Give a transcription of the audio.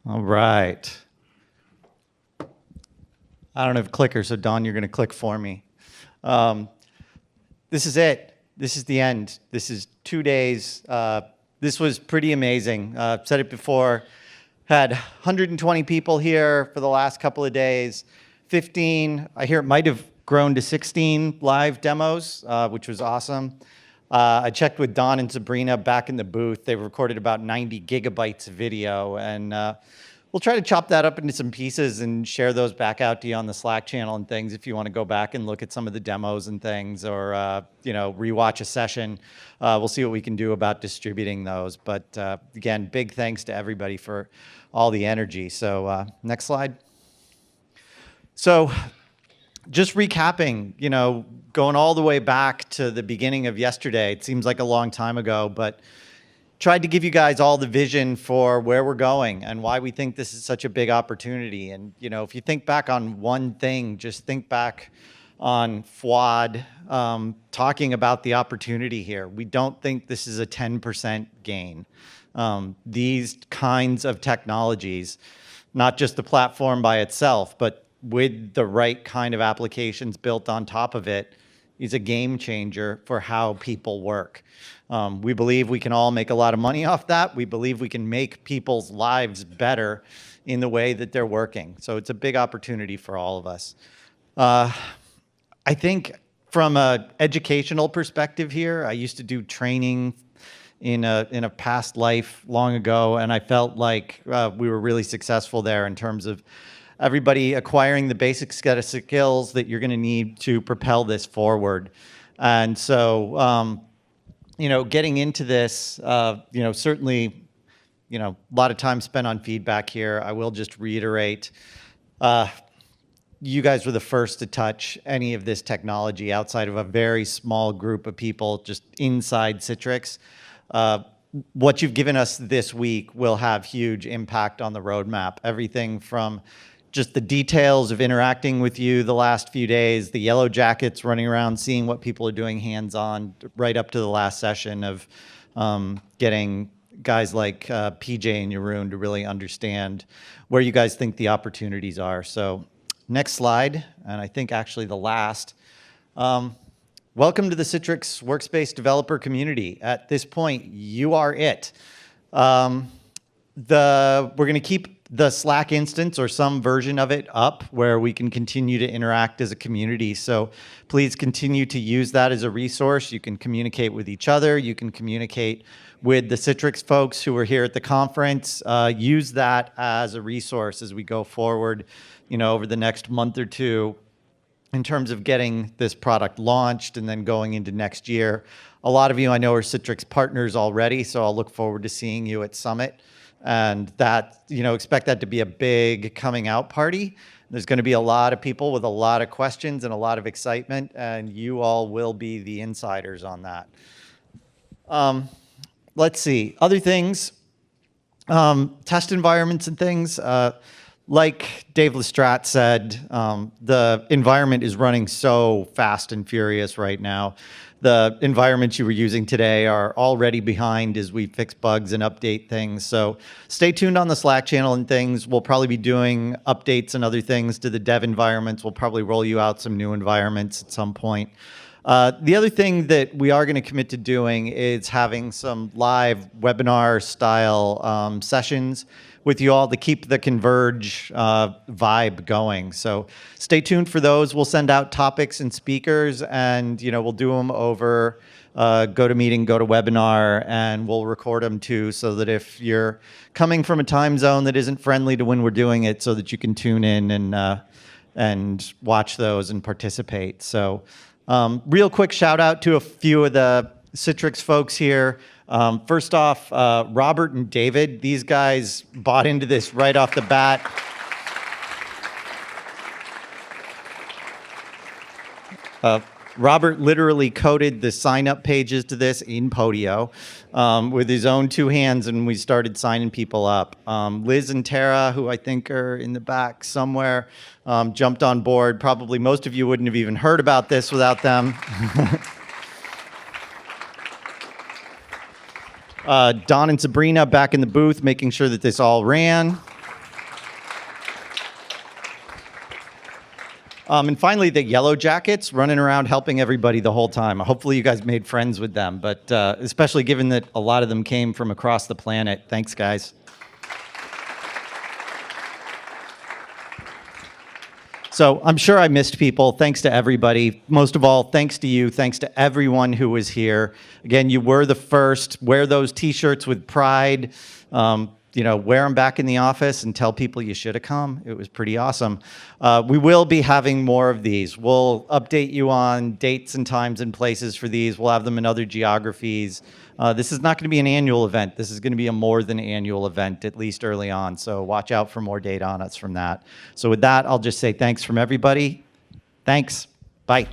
All right. I don't have clickers, so Don, you're going to click for me. This is it. This is the end. This is 2 days. This was pretty amazing. Said it before. Had 120 people here for the last couple of days. 15, I hear it might have grown to 16 live demos, which was awesome. I checked with Don and Sabrina back in the booth. They recorded about 90 gigabytes of video, and we'll try to chop that up into some pieces and share those back out to you on the Slack channel and things if you want to go back and look at some of the demos and things, or rewatch a session. We'll see what we can do about distributing those. But again, big thanks to everybody for all the energy. So next slide. So just recapping, going all the way back to the beginning of yesterday. It seems like a long time ago, but tried to give you guys all the vision for where we're going and why we think this is such a big opportunity. And, if you think back on one thing, just think back on Fuad talking about the opportunity here. We don't think this is a 10% gain. These kinds of technologies, not just the platform by itself, but with the right kind of applications built on top of it, is a game changer for how people work. We believe we can all make a lot of money off that. We believe we can make people's lives better in the way that they're working. So it's a big opportunity for all of us. I think from an educational perspective here, I used to do training in a past life long ago, and I felt like we were really successful there in terms of everybody acquiring the basic set of skills that you're going to need to propel this forward. And so, getting into this, certainly, a lot of time spent on feedback here. I will just reiterate, you guys were the first to touch any of this technology outside of a very small group of people just inside Citrix. What you've given us this week will have huge impact on the roadmap. Everything from just the details of interacting with you the last few days, the yellow jackets running around, seeing what people are doing hands-on, right up to the last session of getting guys like PJ and Jeroen to really understand where you guys think the opportunities are. So next slide, and I think actually the last. Welcome to the Citrix Workspace Developer Community. At this point, you are it. We're going to keep the Slack instance or some version of it up where we can continue to interact as a community. So please continue to use that as a resource. You can communicate with each other. You can communicate with the Citrix folks who are here at the conference. Use that as a resource as we go forward, over the next month or two in terms of getting this product launched and then going into next year. A lot of you I know are Citrix partners already, so I'll look forward to seeing you at Summit. And that, expect that to be a big coming out party. There's going to be a lot of people with a lot of questions and a lot of excitement, and you all will be the insiders on that. Let's see. Other things, test environments and things. Like Dave Lestrade said, the environment is running so fast and furious right now. The environments you were using today are already behind as we fix bugs and update things. So stay tuned on the Slack channel and things. We'll probably be doing updates and other things to the dev environments. We'll probably roll you out some new environments at some point. The other thing that we are going to commit to doing is having some live webinar style sessions with you all to keep the Converge vibe going. So stay tuned for those. We'll send out topics and speakers, and we'll do them over GoToMeeting, GoToWebinar, and we'll record them too, so that if you're coming from a time zone that isn't friendly to when we're doing it, so that you can tune in and watch those and participate. So real quick shout out to a few of the Citrix folks here. First off, Robert and David, these guys bought into this right off the bat. Robert literally coded the sign-up pages to this in Podio with his own two hands, and we started signing people up. Liz and Tara, who I think are in the back somewhere, jumped on board. Probably most of you wouldn't have even heard about this without them. Don and Sabrina back in the booth, making sure that this all ran. And finally, the yellow jackets running around helping everybody the whole time. Hopefully you guys made friends with them, but especially given that a lot of them came from across the planet. Thanks, guys. So I'm sure I missed people. Thanks to everybody. Most of all, thanks to you. Thanks to everyone who was here. Again, you were the first. Wear those T-shirts with pride. Wear them back in the office and tell people you should have come. It was pretty awesome. We will be having more of these. We'll update you on dates and times and places for these. We'll have them in other geographies. This is not going to be an annual event. This is going to be a more than annual event, at least early on. So watch out for more data on us from that. So with that, I'll just say thanks from everybody. Thanks. Bye.